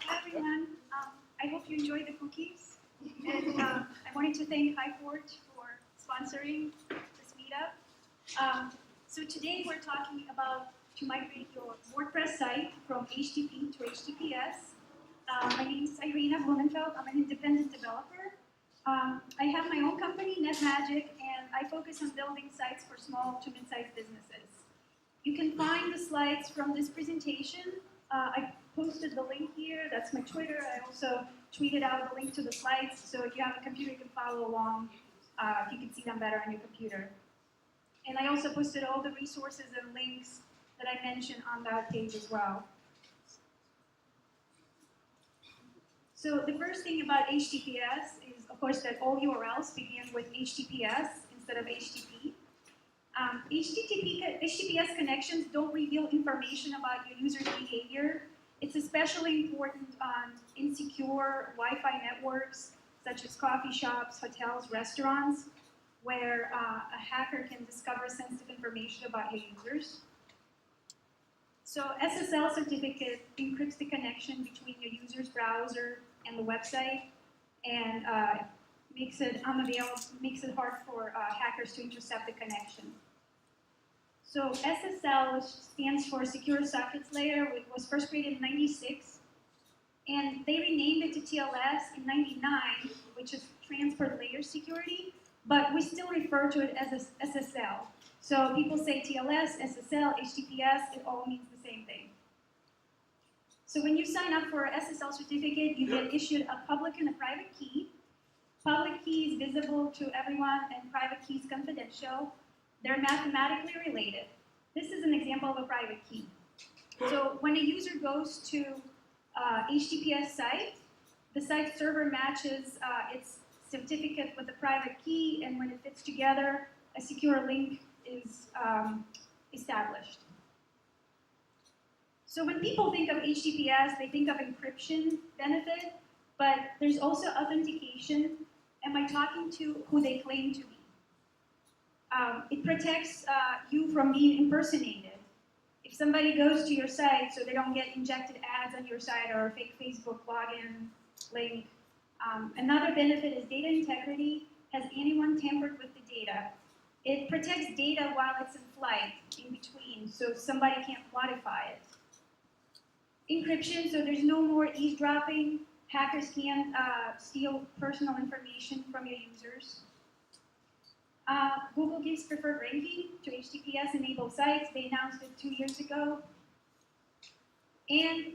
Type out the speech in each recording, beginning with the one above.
Hi everyone. I hope you enjoyed the cookies. And I wanted to thank HighFort for sponsoring this meetup. So today we're talking about to migrate your WordPress site from HTTP to HTTPS. My name is Irina Blumenfeld. I'm an independent developer. I have my own company, NetMagic, and I focus on building sites for small to mid-sized businesses. You can find the slides from this presentation. I posted the link here. That's my Twitter. I also tweeted out the link to the slides, so if you have a computer, you can follow along if you can see them better on your computer. And I also posted all the resources and links that I mentioned on that page as well. So the first thing about HTTPS is, of course, that all URLs begin with HTTPS instead of HTTP. HTTPS connections don't reveal information about your user's behavior. It's especially important on insecure Wi-Fi networks, such as coffee shops, hotels, restaurants, where a hacker can discover sensitive information about your users. So SSL Certificate encrypts the connection between your user's browser and the website, and makes it hard for hackers to intercept the connection. So SSL, which stands for Secure Sockets Layer, was first created in '96, and they renamed it to TLS in '99, which is Transport Layer Security, but we still refer to it as SSL. So people say TLS, SSL, HTTPS, it all means the same thing. So when you sign up for an SSL certificate, you get issued a public and a private key. Public key is visible to everyone, and private key is confidential. They're mathematically related. This is an example of a private key. So when a user goes to HTTPS site, the site server matches its certificate with the private key, and when it fits together, a secure link is established. So when people think of HTTPS, they think of encryption benefit, but there's also authentication. Am I talking to who they claim to be? It protects you from being impersonated. If somebody goes to your site so they don't get injected ads on your site or a fake Facebook login link. Another benefit is data integrity. Has anyone tampered with the data? It protects data while it's in flight, in between, so somebody can't modify it. Encryption, so there's no more eavesdropping. Hackers can't steal personal information from your users. Google gives preferred ranking to HTTPS-enabled sites. They announced it 2 years ago. And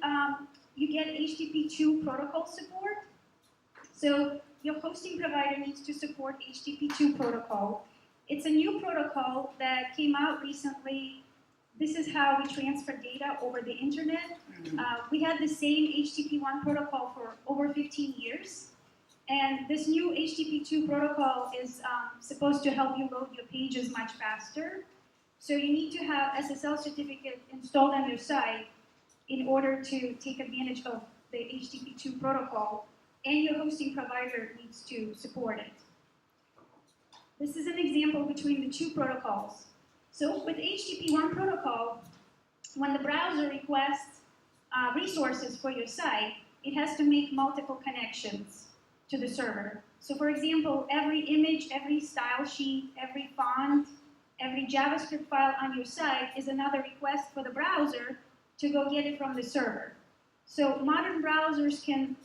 you get HTTP2 protocol support. So your hosting provider needs to support HTTP2 protocol. It's a new protocol that came out recently. This is how we transfer data over the internet. We had the same HTTP1 protocol for over 15 years. And this new HTTP2 protocol is supposed to help you load your pages much faster. So you need to have SSL certificate installed on your site in order to take advantage of the HTTP2 protocol, and your hosting provider needs to support it. This is an example between the two protocols. So with HTTP1 protocol, when the browser requests resources for your site, it has to make multiple connections to the server. So for example, every image, every style sheet, every font, every JavaScript file on your site is another request for the browser to go get it from the server. So modern browsers can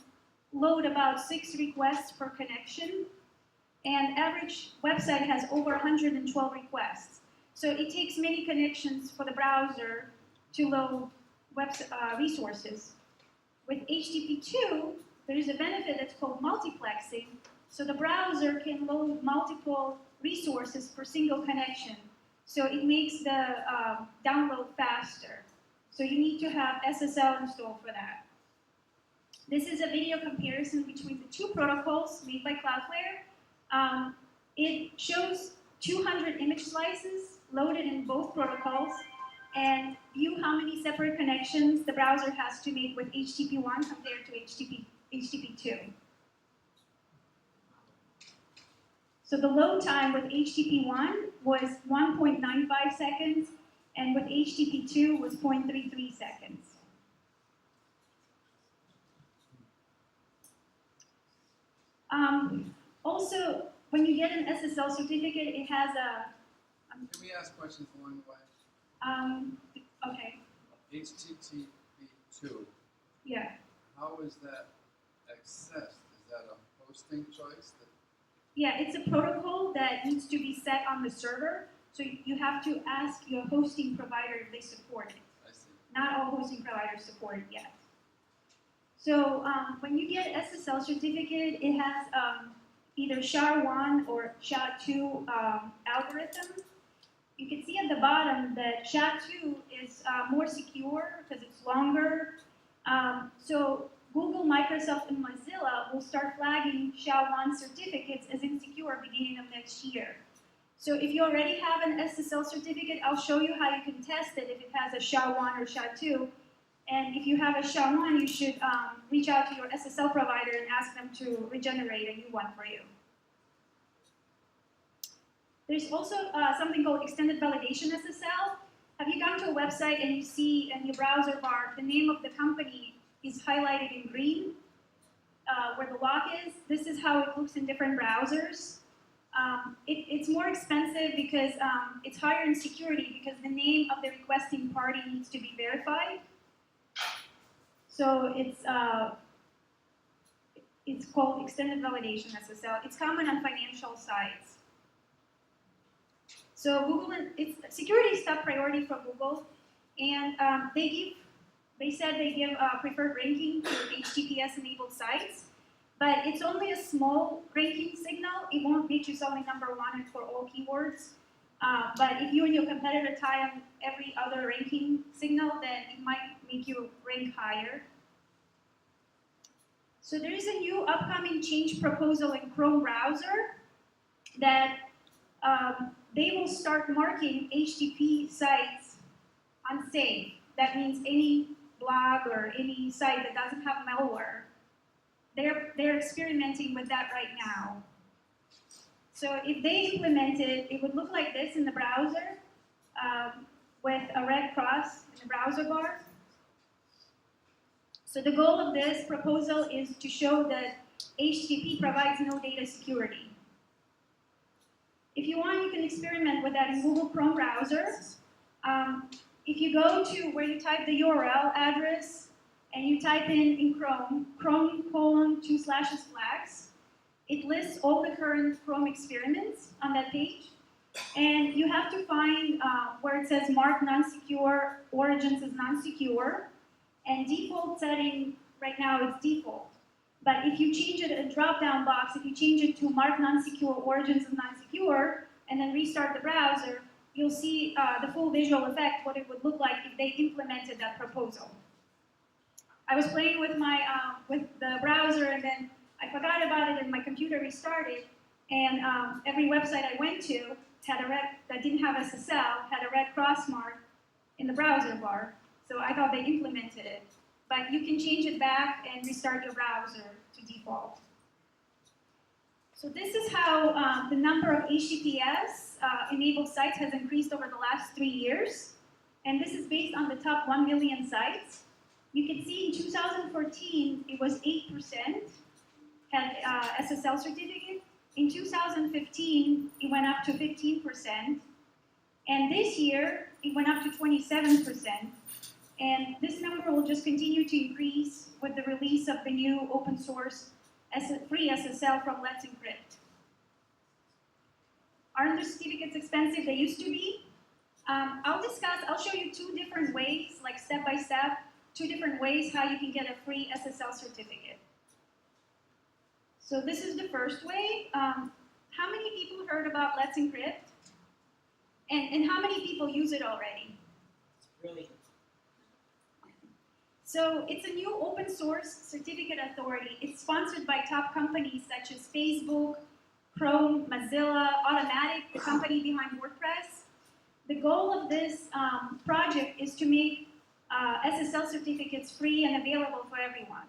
load about 6 requests per connection, and average website has over 112 requests. So it takes many connections for the browser to load resources. With HTTP2, there is a benefit that's called multiplexing. So the browser can load multiple resources per single connection. So it makes the download faster. So you need to have SSL installed for that. This is a video comparison between the two protocols made by CloudFlare. It shows 200 image slices loaded in both protocols, and view how many separate connections the browser has to make with HTTP1 compared to HTTP2. So the load time with HTTP1 was 1.95 seconds, and with HTTP2 was 0.33 seconds. Also, when you get an SSL certificate, it has a. Can we ask questions along the way? Okay. HTTP2. Yeah. How is that accessed? Is that a hosting choice? Yeah, it's a protocol that needs to be set on the server. So you have to ask your hosting provider if they support it. I see. Not all hosting providers support it yet. So when you get SSL certificate, it has either SHA-1 or SHA-2 algorithm. You can see at the bottom that SHA-2 is more secure because it's longer. So Google, Microsoft, and Mozilla will start flagging SHA-1 certificates as insecure beginning of next year. So if you already have an SSL certificate, I'll show you how you can test it if it has a SHA-1 or SHA-2. And if you have a SHA-1, you should reach out to your SSL provider and ask them to regenerate a new one for you. There's also something called Extended Validation SSL. Have you gone to a website and you see in your browser bar the name of the company is highlighted in green where the lock is? This is how it looks in different browsers. It's more expensive because it's higher in security because the name of the requesting party needs to be verified. So it's called Extended Validation SSL. It's common on financial sites. So Google, security is top priority for Google, and they said they give preferred ranking to HTTPS enabled sites, but it's only a small ranking signal. It won't make you only #1 for all keywords. But if you and your competitor tie on every other ranking signal, then it might make you rank higher. So there is a new upcoming change proposal in Chrome browser that they will start marking HTTP sites unsafe. That means any blog or any site that doesn't have malware. They're experimenting with that right now. So if they implement it, it would look like this in the browser with a red cross in the browser bar. So the goal of this proposal is to show that HTTP provides no data security. If you want, you can experiment with that in Google Chrome browser. If you go to where you type the URL address and you type in Chrome, Chrome:2/flags, it lists all the current Chrome experiments on that page. And you have to find where it says mark non-secure, origins as non-secure, and default setting right now is default. But if you change it in a drop-down box, if you change it to mark non-secure, origins as non-secure, and then restart the browser, you'll see the full visual effect, what it would look like if they implemented that proposal. I was playing with with the browser, and then I forgot about it, and my computer restarted, and every website I went to had that didn't have SSL had a red cross mark in the browser bar. So I thought they implemented it. But you can change it back and restart your browser to default. So this is how the number of HTTPS enabled sites has increased over the last 3 years. And this is based on the top 1 million sites. You can see in 2014, it was 8% had SSL certificate. In 2015, it went up to 15%. And this year, it went up to 27%. And this number will just continue to increase with the release of the new open source free SSL from Let's Encrypt. Aren't the certificates expensive? They used to be. I'll show you 2 different ways, like step by step, 2 different ways how you can get a free SSL certificate. So this is the first way. How many people heard about Let's Encrypt? And how many people use it already? It's brilliant. So it's a new open source certificate authority. It's sponsored by top companies such as Facebook, Chrome, Mozilla, Automatic, the company behind WordPress. The goal of this project is to make SSL certificates free and available for everyone.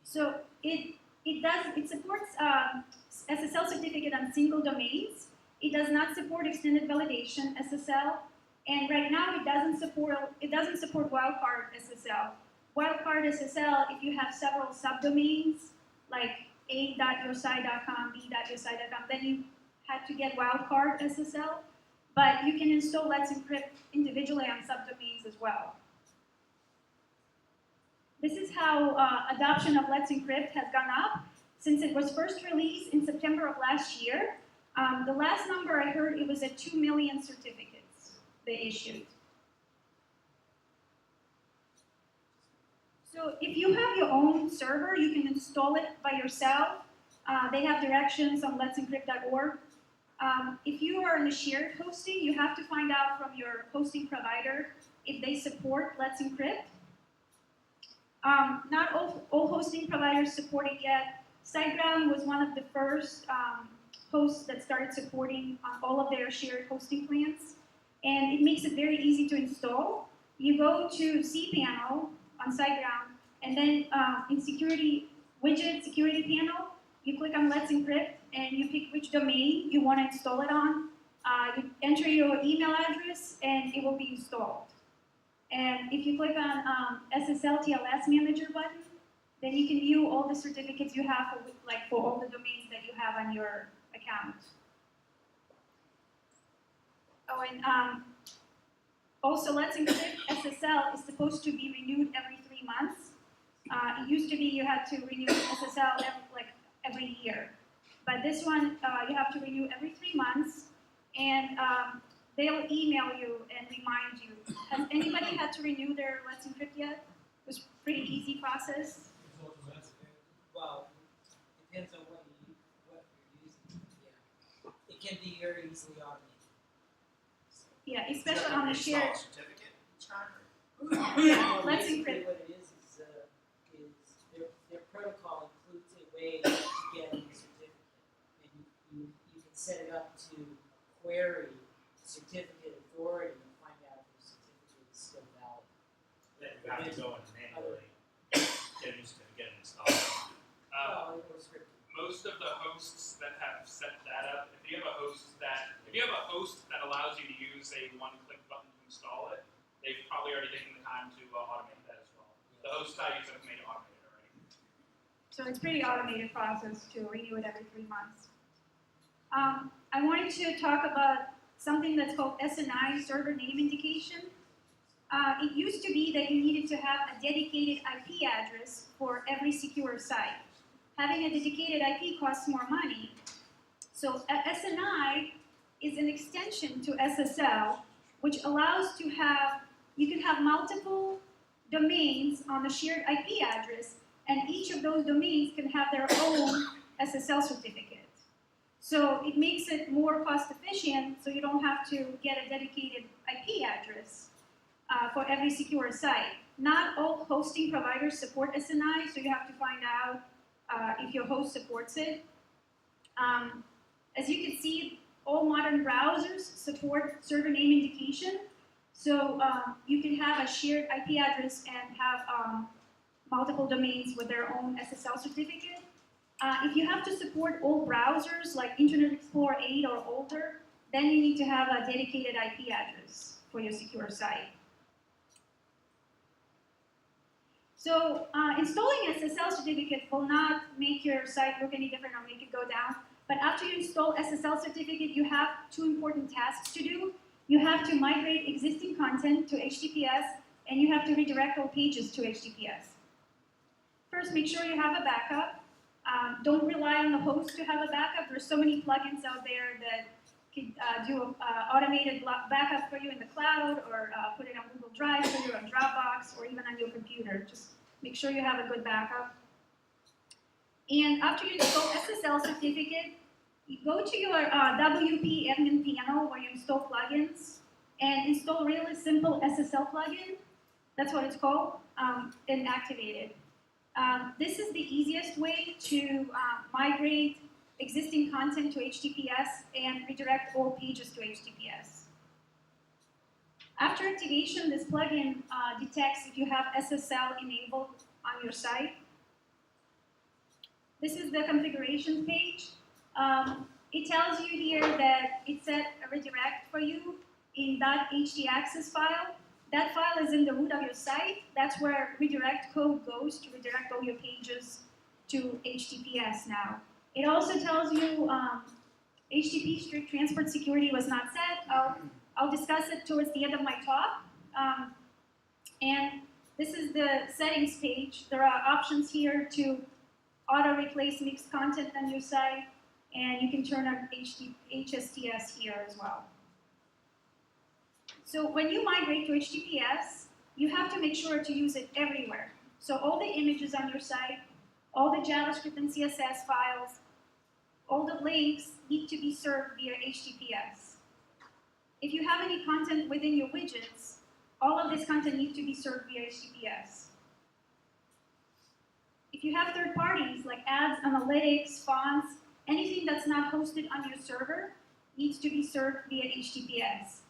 So it supports SSL certificate on single domains. It does not support extended validation SSL. And right now, it doesn't support wildcard SSL. wildcard SSL if you have several subdomains, like a.yoursite.com, b.yoursite.com, then you had to get wildcard SSL. But you can install Let's Encrypt individually on subdomains as well. This is how adoption of Let's Encrypt has gone up since it was first released in September of last year. The last number I heard, it was at 2 million certificates they issued. So if you have your own server, you can install it by yourself. They have directions on let'sencrypt.org. If you are in the shared hosting, you have to find out from your hosting provider if they support Let's Encrypt. Not all hosting providers support it yet. SiteGround was one of the first hosts that started supporting all of their shared hosting plans. And it makes it very easy to install. You go to cPanel on SiteGround, and then in security widget, security panel, you click on Let's Encrypt, and you pick which domain you want to install it on. You enter your email address, and it will be installed. And if you click on SSL TLS Manager button, then you can view all the certificates you have for all the domains that you have on your account. Oh, and also Let's Encrypt SSL is supposed to be renewed every 3 months. It used to be you had to renew SSL every year. But this one, you have to renew every 3 months, and they'll email you and remind you. Has anybody had to renew their Let's Encrypt yet? It was a pretty easy process. Well, it depends on what you're using. Yeah, it can be very easily automated. Yeah, especially on the shared. Certificate charter? Yeah, Let's basically Encrypt. what it is their protocol includes a way to get a certificate, and you can set it up to query certificate authority and find out if the certificate is still valid. Then you have to go and manually get it installed. Most of the hosts that have set that up, if you have a host that allows you to use a one-click button to install it, they've probably already taken the time to automate that as well. The hosts I use have made it automated already. So it's a pretty automated process to renew it every 3 months. I wanted to talk about something that's called SNI, server name indication. It used to be that you needed to have a dedicated IP address for every secure site. Having a dedicated IP costs more money. So SNI is an extension to SSL, which allows to have, you can have multiple domains on a shared IP address, and each of those domains can have their own SSL certificate. So it makes it more cost efficient, so you don't have to get a dedicated IP address for every secure site. Not all hosting providers support SNI, so you have to find out if your host supports it. As you can see, all modern browsers support server name indication. So you can have a shared IP address and have multiple domains with their own SSL certificate. If you have to support all browsers like Internet Explorer 8 or older, then you need to have a dedicated IP address for your secure site. So installing SSL certificate will not make your site look any different or make it go down. But after you install SSL certificate, you have 2 important tasks to do. You have to migrate existing content to HTTPS, and you have to redirect all pages to HTTPS. First, make sure you have a backup. Don't rely on the host to have a backup. There's so many plugins out there that can do an automated backup for you in the cloud, or put it on Google Drive for you, on Dropbox, or even on your computer. Just make sure you have a good backup. And after you install SSL certificate, you go to your WP admin panel where you install plugins, and install really simple SSL plugin. That's what it's called, and activate it. This is the easiest way to migrate existing content to HTTPS and redirect all pages to HTTPS. After activation, this plugin detects if you have SSL enabled on your site. This is the configuration page. It tells you here that it set a redirect for you in .htaccess file. That file is in the root of your site. That's where redirect code goes to redirect all your pages to HTTPS now. It also tells you HTTP strict transport security was not set. I'll discuss it towards the end of my talk. And this is the settings page. There are options here to auto-replace mixed content on your site, and you can turn on HSTS here as well. So when you migrate to HTTPS, you have to make sure to use it everywhere. So all the images on your site, all the JavaScript and CSS files, all the links need to be served via HTTPS. If you have any content within your widgets, all of this content needs to be served via HTTPS. If you have third parties like ads, analytics, fonts, anything that's not hosted on your server needs to be served via HTTPS.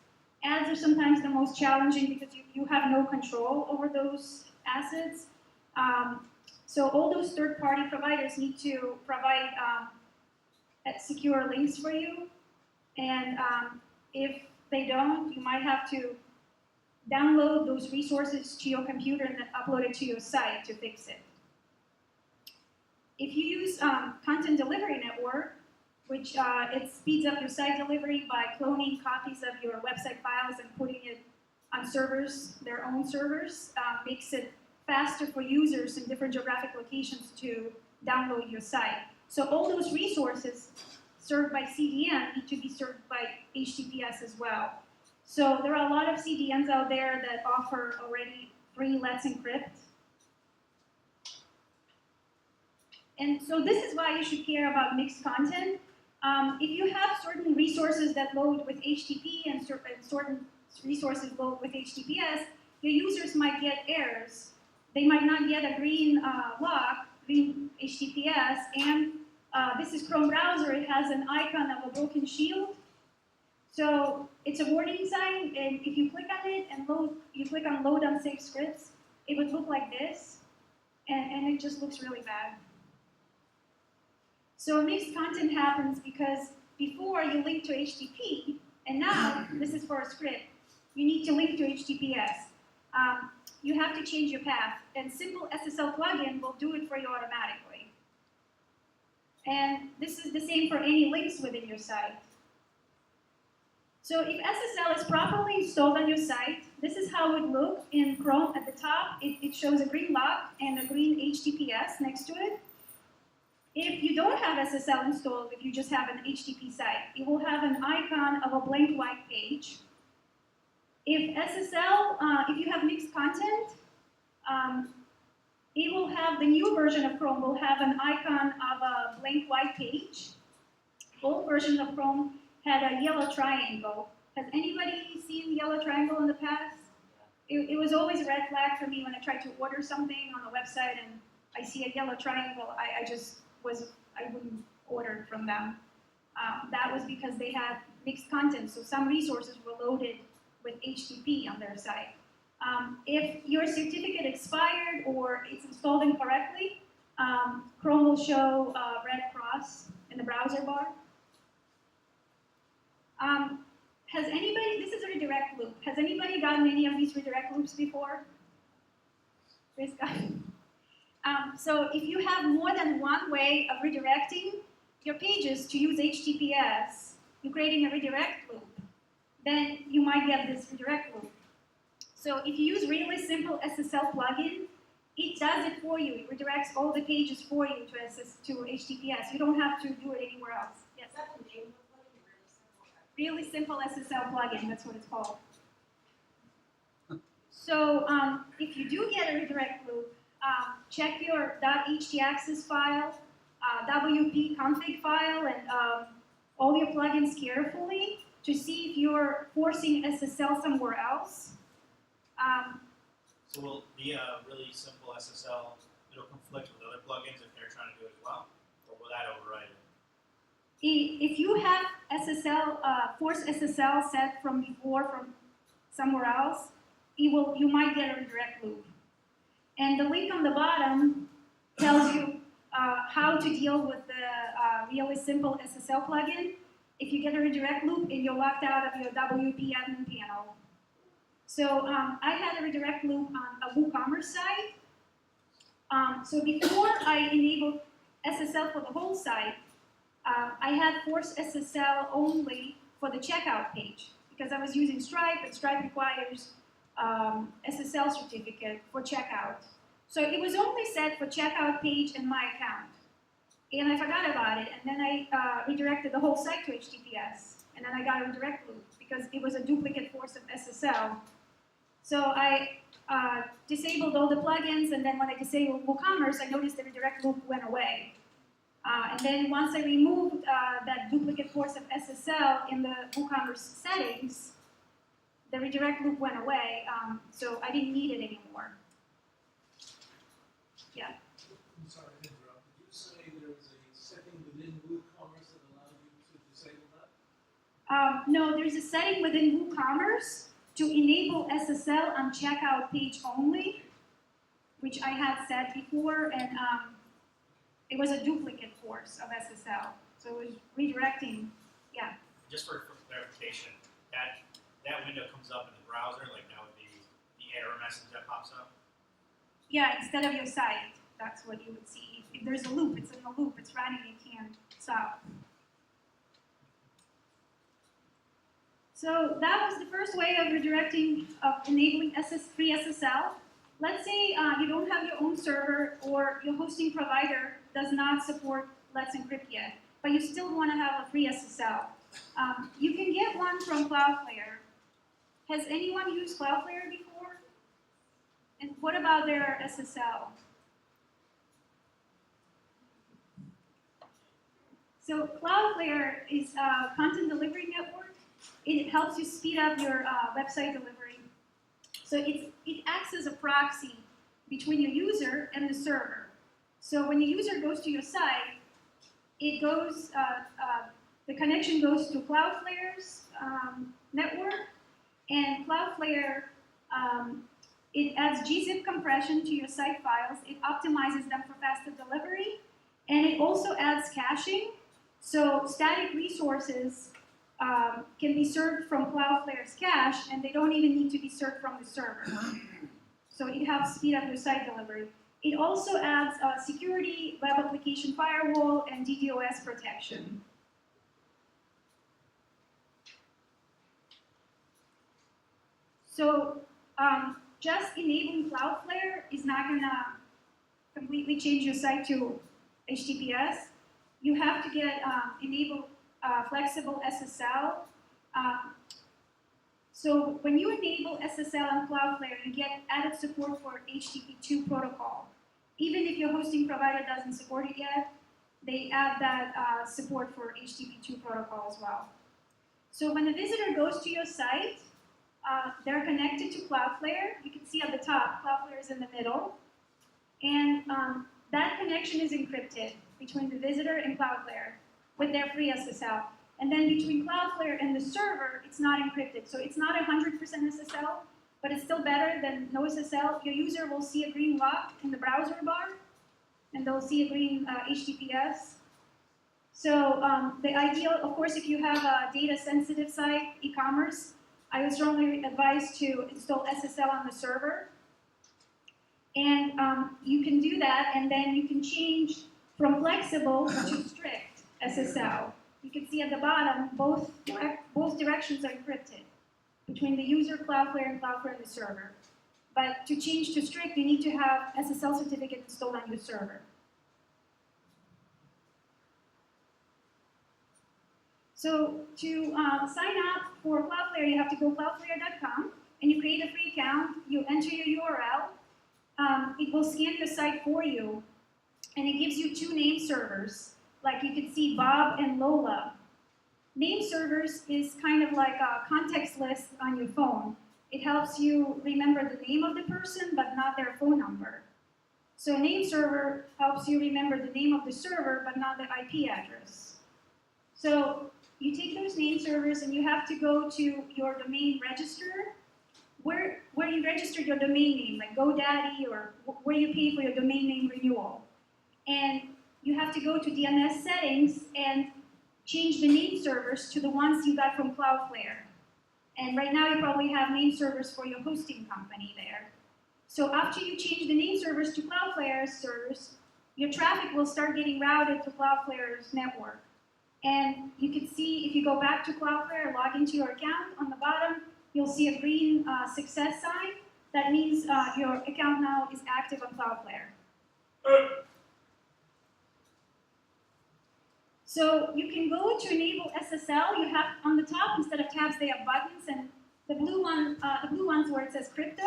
Ads are sometimes the most challenging because you have no control over those assets. So all those third-party providers need to provide secure links for you. And if they don't, you might have to download those resources to your computer and then upload it to your site to fix it. If you use Content Delivery Network, which it speeds up your site delivery by cloning copies of your website files and putting it on servers, their own servers, makes it faster for users in different geographic locations to download your site. So all those resources served by CDN need to be served by HTTPS as well. So there are a lot of CDNs out there that offer already free Let's Encrypt. And so this is why you should care about mixed content. If you have certain resources that load with HTTP and certain resources load with HTTPS, your users might get errors. They might not get a green lock, green HTTPS, and this is Chrome browser. It has an icon of a broken shield. So it's a warning sign, and if you click on it and you click on load unsafe scripts, it would look like this, and it just looks really bad. So mixed content happens because before you link to HTTP, and now this is for a script, you need to link to HTTPS. You have to change your path, and simple SSL plugin will do it for you automatically. And this is the same for any links within your site. So if SSL is properly installed on your site, this is how it looks in Chrome. At the top, it shows a green lock and a green HTTPS next to it. If you don't have SSL installed, if you just have an HTTP site, it will have an icon of a blank white page. If SSL, if you have mixed content, it will have, the new version of Chrome will have an icon of a blank white page. Old version of Chrome had a yellow triangle. Has anybody seen the yellow triangle in the past? It was always a red flag for me when I tried to order something on a website and I see a yellow triangle. I wouldn't order from them. That was because they had mixed content, so some resources were loaded with HTTP on their site. If your certificate expired or it's installed incorrectly, Chrome will show a red cross in the browser bar. Has anybody, this is a redirect loop. Has anybody gotten any of these redirect loops before? Praise God. So if you have more than one way of redirecting your pages to use HTTPS, you're creating a redirect loop, then you might get this redirect loop. So if you use really simple SSL plugin, it does it for you. It redirects all the pages for you to HTTPS. You don't have to do it anywhere else. Yes? Is that the name of the plugin? Really simple SSL plugin, that's what it's called. So if you do get a redirect loop, check your .htaccess file, WP config file, and all your plugins carefully to see if you're forcing SSL somewhere else. So will the really simple SSL, it'll conflict with other plugins if they're trying to do it as well? Or will that override it? If you have SSL, force SSL set from before from somewhere else, you might get a redirect loop. And the link on the bottom tells you how to deal with the really simple SSL plugin if you get a redirect loop and you're locked out of your WP admin panel. So I had a redirect loop on a WooCommerce site. So before I enabled SSL for the whole site, I had forced SSL only for the checkout page because I was using Stripe, and Stripe requires SSL certificate for checkout. So it was only set for checkout page and my account. And I forgot about it, and then I redirected the whole site to HTTPS, and then I got a redirect loop because it was a duplicate force of SSL. So I disabled all the plugins, and then when I disabled WooCommerce, I noticed the redirect loop went away. And then once I removed that duplicate force of SSL in the WooCommerce settings, the redirect loop went away, so I didn't need it anymore. Yeah. I'm sorry to interrupt. Did you say there is a setting within WooCommerce that allows you to disable that? No, there's a setting within WooCommerce to enable SSL on checkout page only, which I had set before, and it was a duplicate force of SSL, so it was redirecting. Yeah. Just for clarification, that window comes up in the browser, like that would be the error message that pops up? Yeah, instead of your site, that's what you would see. If there's a loop, it's in the loop, it's running, it can't stop. So that was the first way of redirecting, of enabling free SSL. Let's say you don't have your own server or your hosting provider does not support Let's Encrypt yet, but you still want to have a free SSL. You can get one from CloudFlare. Has anyone used CloudFlare before? And what about their SSL? So CloudFlare is a content delivery network. It helps you speed up your website delivery. So it acts as a proxy between your user and the server. So when the user goes to your site, it goes, the connection goes to CloudFlare's network, and CloudFlare, it adds gzip compression to your site files. It optimizes them for faster delivery, and it also adds caching. So static resources can be served from Cloudflare's cache, and they don't even need to be served from the server. So it helps speed up your site delivery. It also adds security, web application firewall, and DDoS protection. So just enabling Cloudflare is not going to completely change your site to HTTPS. You have to get enable flexible SSL. So when you enable SSL on Cloudflare, you get added support for HTTP2 protocol. Even if your hosting provider doesn't support it yet, they add that support for HTTP2 protocol as well. So when a visitor goes to your site, they're connected to Cloudflare. You can see at the top, Cloudflare is in the middle. And that connection is encrypted between the visitor and Cloudflare with their free SSL. And then between Cloudflare and the server, it's not encrypted. So it's not 100% SSL, but it's still better than no SSL. Your user will see a green lock in the browser bar, and they'll see a green HTTPS. So the ideal, of course, if you have a data-sensitive site, e-commerce, I would strongly advise to install SSL on the server. And you can do that, and then you can change from flexible to strict SSL. You can see at the bottom, both directions are encrypted between the user, Cloudflare, and Cloudflare and the server. But to change to strict, you need to have SSL certificate installed on your server. So to sign up for Cloudflare, you have to go cloudflare.com, and you create a free account. You enter your URL. It will scan your site for you, and it gives you 2 name servers. Like you can see Bob and Lola. Name servers is kind of like a context list on your phone. It helps you remember the name of the person, but not their phone number. So a name server helps you remember the name of the server, but not the IP address. So you take those name servers, and you have to go to your domain register, where you registered your domain name, like GoDaddy, or where you pay for your domain name renewal. And you have to go to DNS settings and change the name servers to the ones you got from Cloudflare. And right now you probably have name servers for your hosting company there. So after you change the name servers to CloudFlare servers, your traffic will start getting routed to Cloudflare's network. And you can see if you go back to Cloudflare, log into your account, on the bottom, you'll see a green success sign. That means your account now is active on Cloudflare. So you can go to enable SSL. You have on the top, instead of tabs, they have buttons, and the blue ones where it says crypto,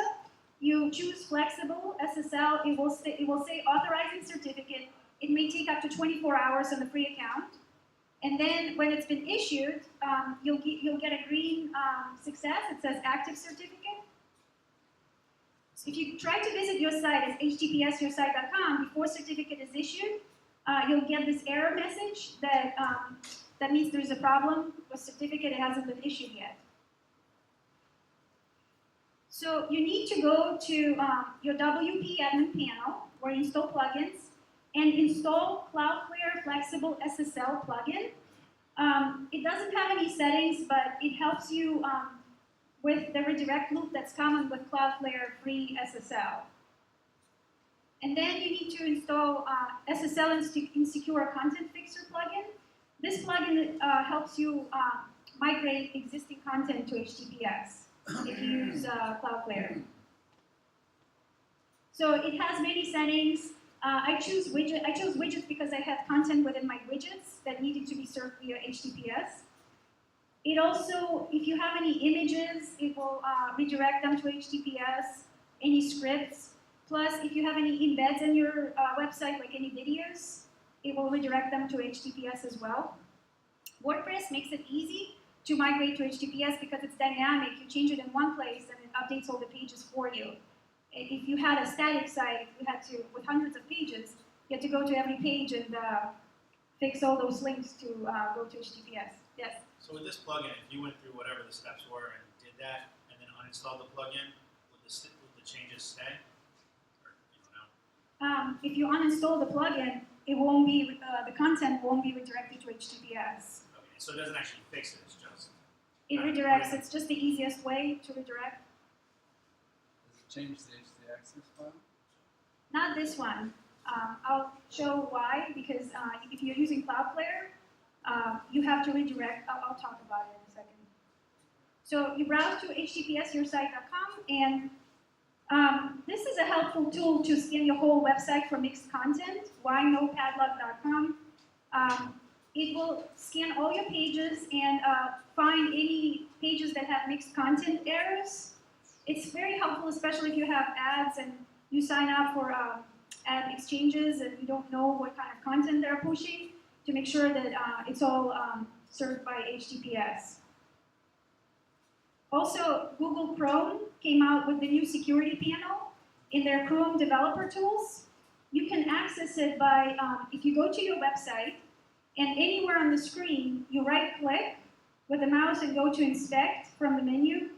you choose flexible SSL. It will say authorizing certificate. It may take up to 24 hours on the free account. And then when it's been issued, you'll get a green success. It says active certificate. So if you try to visit your site as HTTPS before certificate is issued, you'll get this error message that means there's a problem with certificate. It hasn't been issued yet. So you need to go to your WP admin panel where you install plugins and install CloudFlare Flexible SSL plugin. It doesn't have any settings, but it helps you with the redirect loop that's common with CloudFlare free SSL. And then you need to install SSL Insecure Content Fixer plugin. This plugin helps you migrate existing content to HTTPS if you use CloudFlare. So it has many settings. I chose widgets because I had content within my widgets that needed to be served via HTTPS. It also, if you have any images, it will redirect them to HTTPS, any scripts. Plus, if you have any embeds in your website, like any videos, it will redirect them to HTTPS as well. WordPress makes it easy to migrate to HTTPS because it's dynamic. You change it in one place and it updates all the pages for you. If you had a static site, you had to, with hundreds of pages, you had to go to every page and fix all those links to go to HTTPS. Yes? So with this plugin, if you went through whatever the steps were and did that, and then uninstalled the plugin, would the changes stay? Or you don't know? If you uninstall the plugin, it won't be the content won't be redirected to HTTPS. Okay, so it doesn't actually fix it. It's just It redirects. It's just the easiest way to redirect. Does it change the htaccess file? Not this one. I'll show why, because if you're using CloudFlare, you have to redirect. I'll talk about it in a second. So you browse to httpsYourSite.com, and this is a helpful tool to scan your whole website for mixed content. whynopadluck.com. It will scan all your pages and find any pages that have mixed content errors. It's very helpful, especially if you have ads and you sign up for ad exchanges and you don't know what kind of content they're pushing, to make sure that it's all served by HTTPS. Also, Google Chrome came out with the new security panel in their Chrome developer tools. You can access it by, if you go to your website, and anywhere on the screen, you right-click with the mouse and go to Inspect from the menu.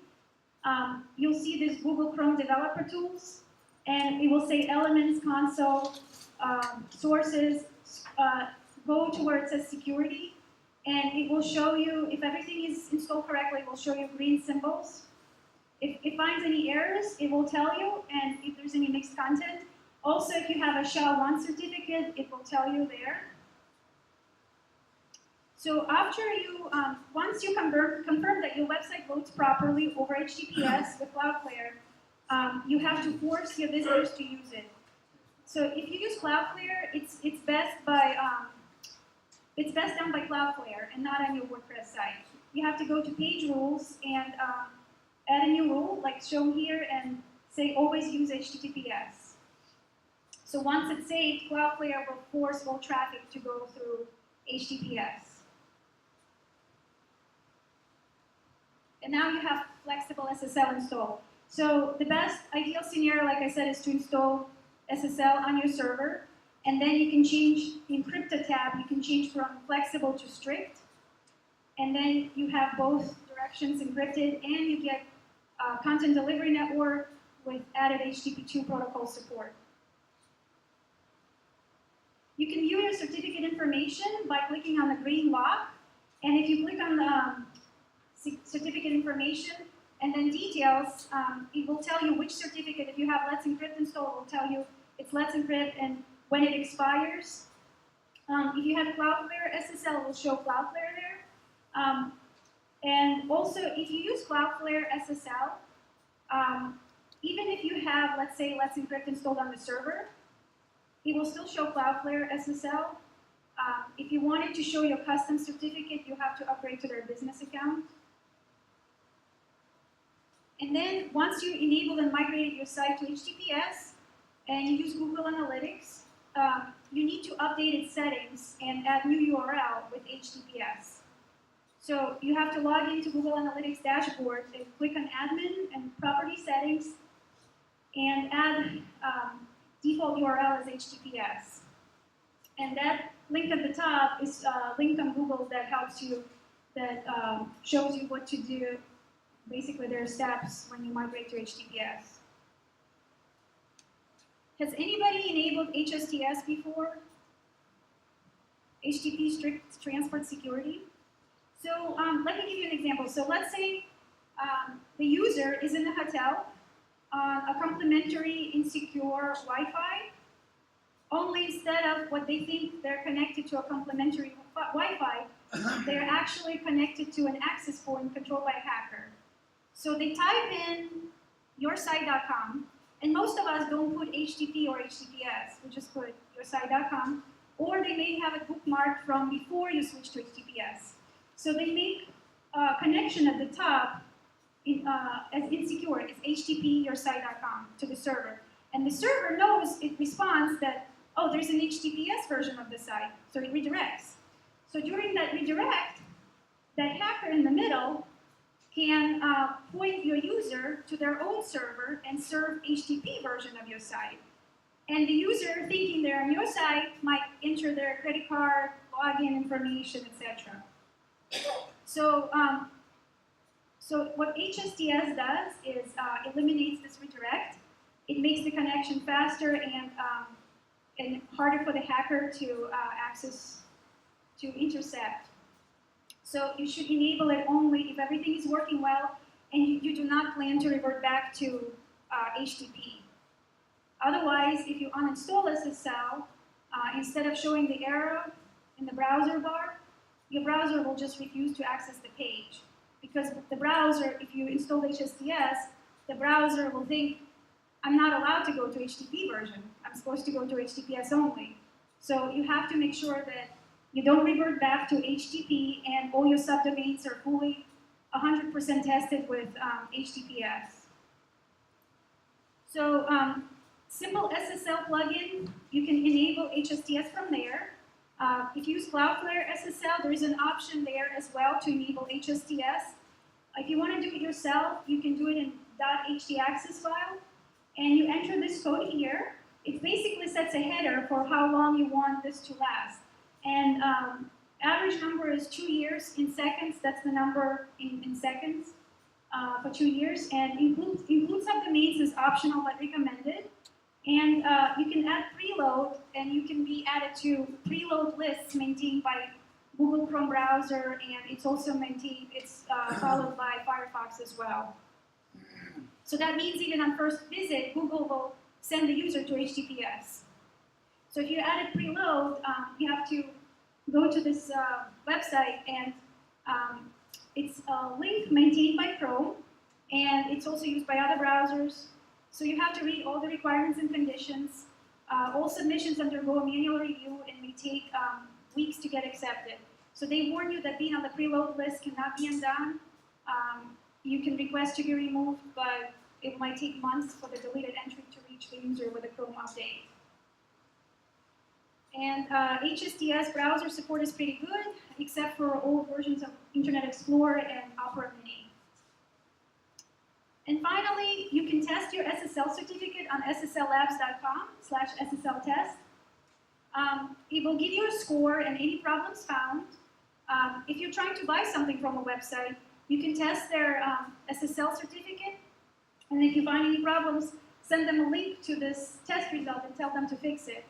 You'll see this Google Chrome developer tools, and it will say Elements, Console, Sources. Go to where it says Security, and it will show you, if everything is installed correctly, it will show you green symbols. If it finds any errors, it will tell you, and if there's any mixed content. Also, if you have a SHA-1 certificate, it will tell you there. So after you, once you confirm that your website loads properly over HTTPS with CloudFlare, you have to force your visitors to use it. So if you use CloudFlare, it's best done by CloudFlare and not on your WordPress site. You have to go to Page Rules and add a new rule, like shown here, and say always use HTTPS. So once it's saved, CloudFlare will force all traffic to go through HTTPS. And now you have flexible SSL installed. So the best ideal scenario, like I said, is to install SSL on your server, and then you can change the Encrypt tab. You can change from flexible to strict, and then you have both directions encrypted, and you get content delivery network with added HTTP2 protocol support. You can view your certificate information by clicking on the green lock, and if you click on the certificate information, and then details. It will tell you which certificate. If you have Let's Encrypt installed, it will tell you it's Let's Encrypt and when it expires. If you have CloudFlare SSL, it will show CloudFlare there. And also, if you use CloudFlare SSL, even if you have, let's say, Let's Encrypt installed on the server, it will still show CloudFlare SSL. If you wanted to show your custom certificate, you have to upgrade to their business account. And then once you enabled and migrated your site to HTTPS and you use Google Analytics, you need to update its settings and add new URL with HTTPS. So you have to log into Google Analytics dashboard and click on Admin and Property Settings and add default URL as HTTPS. And that link at the top is a link on Google that helps you, that shows you what to do. Basically, there are steps when you migrate to HTTPS. Has anybody enabled HSTS before? HTTP Strict Transport Security. So let me give you an example. So let's say the user is in the hotel on a complimentary insecure Wi-Fi, only instead of what they think they're connected to a complimentary Wi-Fi, they're actually connected to an access point controlled by a hacker. So they type in yoursite.com, and most of us don't put HTTP or HTTPS, we just put yoursite.com, or they may have it bookmarked from before you switch to HTTPS. So they make a connection at the top as insecure, it's HTTP yoursite.com to the server. And the server knows, it responds that, oh, there's an HTTPS version of the site, so it redirects. So during that redirect, that hacker in the middle can point your user to their own server and serve HTTP version of your site. And the user, thinking they're on your site, might enter their credit card, login information, etc. So, so what HSTS does is eliminates this redirect. It makes the connection faster and harder for the hacker to intercept. So you should enable it only if everything is working well and you do not plan to revert back to HTTP. Otherwise, if you uninstall SSL, instead of showing the arrow in the browser bar, your browser will just refuse to access the page. Because the browser, if you install HSTS, the browser will think, I'm not allowed to go to HTTP version. I'm supposed to go to HTTPS only. So you have to make sure that you don't revert back to HTTP and all your subdomains are fully 100% tested with HTTPS. So simple SSL plugin, you can enable HSTS from there. If you use CloudFlare SSL, there is an option there as well to enable HSTS. If you want to do it yourself, you can do it in .htaccess file, and you enter this code here. It basically sets a header for how long you want this to last. And average number is 2 years in seconds. That's the number in seconds for 2 years. And include subdomains is optional but recommended. And you can add preload, and you can be added to preload lists maintained by Google Chrome browser, and it's also maintained, it's followed by Firefox as well. So that means even on first visit, Google will send the user to HTTPS. So if you added preload, you have to go to this website, and it's a link maintained by Chrome, and it's also used by other browsers. So you have to read all the requirements and conditions. All submissions undergo a manual review and may take weeks to get accepted. So they warn you that being on the preload list cannot be undone. You can request to be removed, but it might take months for the deleted entry to reach the user with a Chrome update. And HSTS browser support is pretty good, except for old versions of Internet Explorer and Opera Mini. And finally, you can test your SSL certificate on sslabs.com/SSLtest. It will give you a score and any problems found. If you're trying to buy something from a website, you can test their SSL certificate. And if you find any problems, send them a link to this test result and tell them to fix it.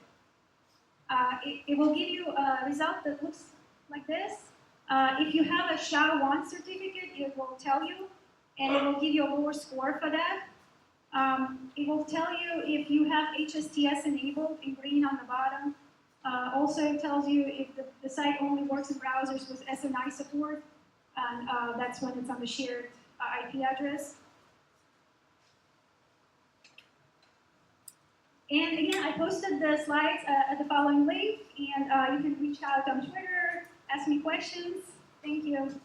It will give you a result that looks like this. If you have a SHA-1 certificate, it will tell you, and it will give you a lower score for that. It will tell you if you have HSTS enabled in green on the bottom. Also, it tells you if the site only works in browsers with SNI support, and that's when it's on the shared IP address. And again, I posted the slides at the following link, and you can reach out on Twitter, ask me questions. Thank you.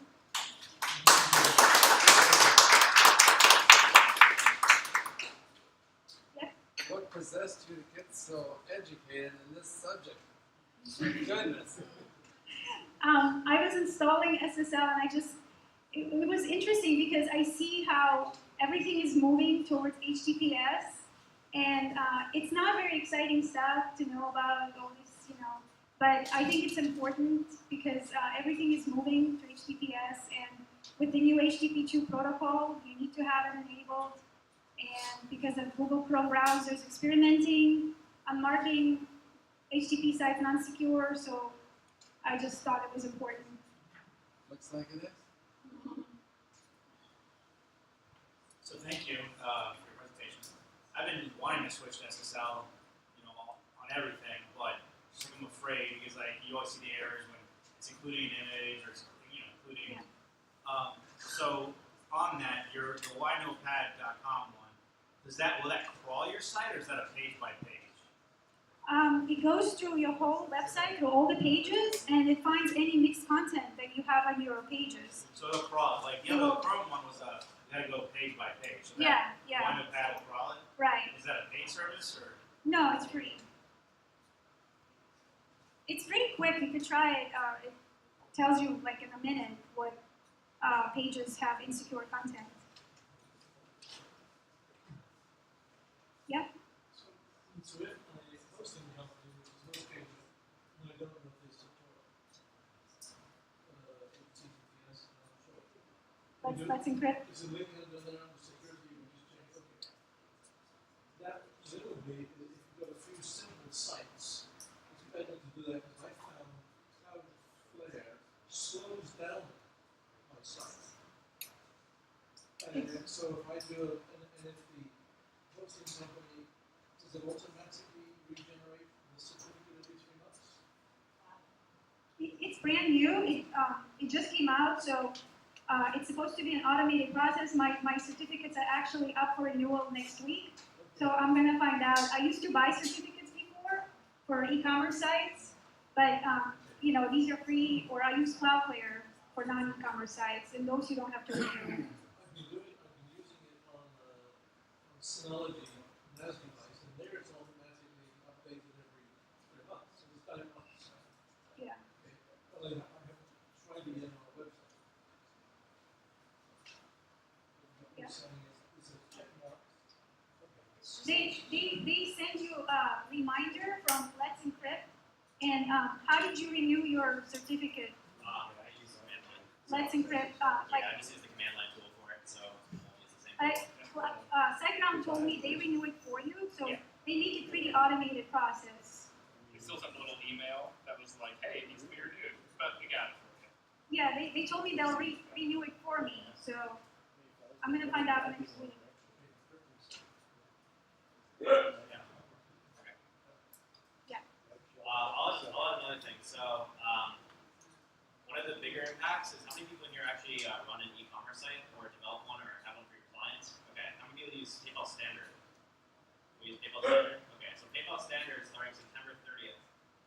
What possessed you to get so educated in this subject? Goodness. I was installing SSL, and it was interesting because I see how everything is moving towards HTTPS, and it's not very exciting stuff to know about all this, but I think it's important because everything is moving to HTTPS, and with the new HTTP2 protocol, you need to have it enabled, and because of Google Chrome browsers experimenting on marking HTTP sites non-secure, so I just thought it was important. Looks like it is. So thank you for your presentation. I've been wanting to switch to SSL, on everything, but I'm afraid because you always see the errors when it's including an image or it's, including. Yeah. So on that, the whynotepad.com one, will that crawl your site or is that a page by page? It goes through your whole website, through all the pages, and it finds any mixed content that you have on your pages. So it'll crawl it. The other Chrome one was you had to go page by page. So Yeah. Whynotepad will crawl it? Right. Is that a paid service or? No, it's free. It's pretty quick. You could try it. It tells you, in a minute, what pages have insecure content. Yep. So if my hosting company, which is located, and I don't know if they support HTTPS, I'm not sure. Let's encrypt. It's a link under there under security, we just change. Okay. That presumably, if you've got a few simple sites, it's better to do that because I found CloudFlare slows down my site. And so if I do and if the hosting company, does it automatically regenerate the certificate every 3 months? It's brand new. It just came out, so it's supposed to be an automated process. My certificates are actually up for renewal next week, so I'm gonna find out. I used to buy certificates before for e-commerce sites, but these are free. Or I use CloudFlare for non-e-commerce sites, and those you don't have to renew. I've been using it on Synology NAS device, and there it's automatically updated every 3 months. So it's done it once. Yeah. Okay. Well, I haven't tried it yet on our website. What you're saying is a check mark. They send you a reminder from Let's Encrypt. And how did you renew your certificate? I use the command line. Let's Encrypt. I just use the command line tool for it, so it's the same. SiteGround told me they renew it for you, so Yeah. they make it pretty automated process. We still sent a little email that was like, hey, it needs to be renewed, but we got it for you. Yeah, they told me they'll renew it for me, so I'm gonna find out next week. I'll add another thing. So, one of the bigger impacts is how many people in here actually run an e-commerce site or develop one or have one for your clients? Okay, how many people use PayPal Standard? We use PayPal Standard? Okay, so PayPal Standard starting September 30th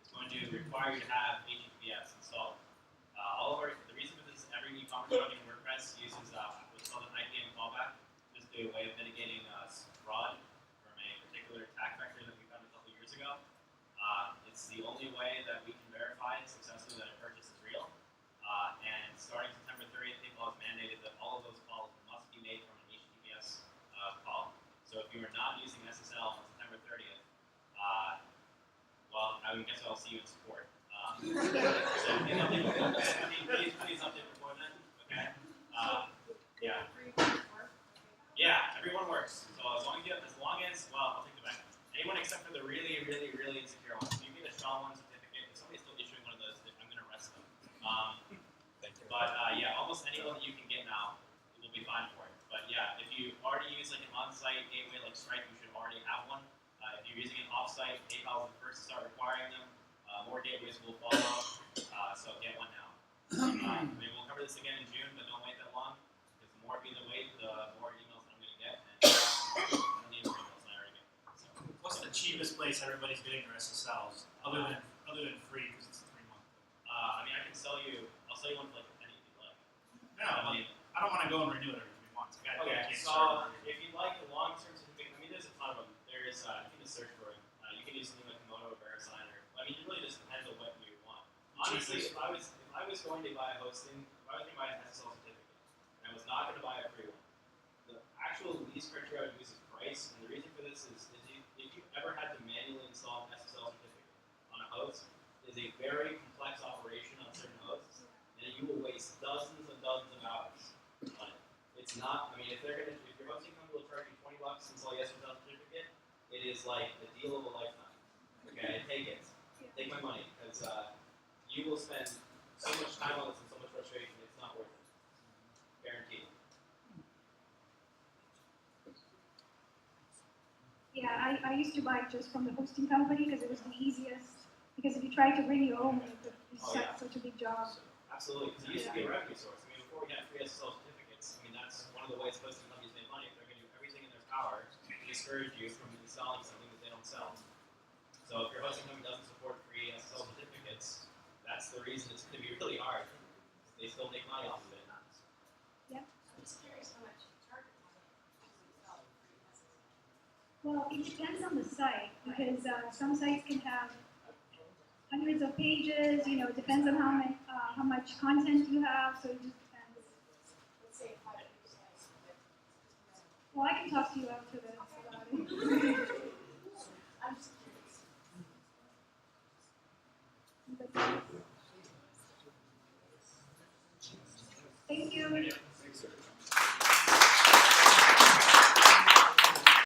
is going to require you to have HTTPS installed. The reason for this is every e-commerce running WordPress uses what's called an IPM callback, basically a way of mitigating fraud from a particular attack vector that we found a couple years ago. It's the only way that we can verify successfully that a purchase is real. And starting September 30th, PayPal has mandated that all of those calls must be made from an HTTPS call. So if you are not using SSL on September 30th, well, I guess I'll see you in support. So please update before then. Okay. Yeah. Yeah, everyone works. So as long as well, I'll take it back. Anyone except for the really, really, really insecure ones. If you get a SHA-1 certificate, if somebody's still issuing one of those, I'm going to arrest them. Thank to start requiring them. More gateways will follow, so get one now. Maybe we'll cover this again in June, but don't wait that long, because the more people wait, the more emails I'm going to get, and I don't need more emails than I already get. So, What's the cheapest place everybody's getting their SSLs, other than free, because it's a 3-month? I mean, I'll sell you one for like a penny if you'd like. No, I don't want to go and renew it every 3 months. I got Okay, dedicated so server. if you'd like the long-term certificate, I mean, there's a ton of them. There's, you can just search for it. You can use something like Komodo or VeriSign, or I mean, it really just depends on what you want. Honestly, if I was going to buy a hosting, if I was going to buy an SSL certificate, and I was not going to buy a free one, the actual least criteria I would use is price. And the reason for this is if you've ever had to manually install an SSL certificate on a host, it is a very complex operation on certain hosts, and you will waste dozens and dozens of hours on it. It's not. I mean, if your hosting company will charge you $20 to install the SSL certificate, it is like the deal of a lifetime. Okay, take it. Take my money, because you will spend so much time on this and so much frustration. It's not worth it. Guaranteed. Yeah, I used to buy it just from the hosting company because it was the easiest. Because if you try to bring your own, it would be such a big job. Absolutely, because it used to be a revenue source. I mean, before we had free SSL certificates, I mean, that's one of the ways hosting companies make money. They're going to do everything in their power to discourage you from installing something that they don't sell. So if your hosting company doesn't support free SSL certificates, that's the reason it's going to be really hard. They still make money off of it. Yeah. I'm just curious how much you charge for free SSL. Well, it depends on the site because some sites can have hundreds of pages. You know, it depends on how much content you have. So it just depends. Let's say 5 sites. Well, I can talk to you after this about it. I'm just curious. Thank you. Thanks, sir.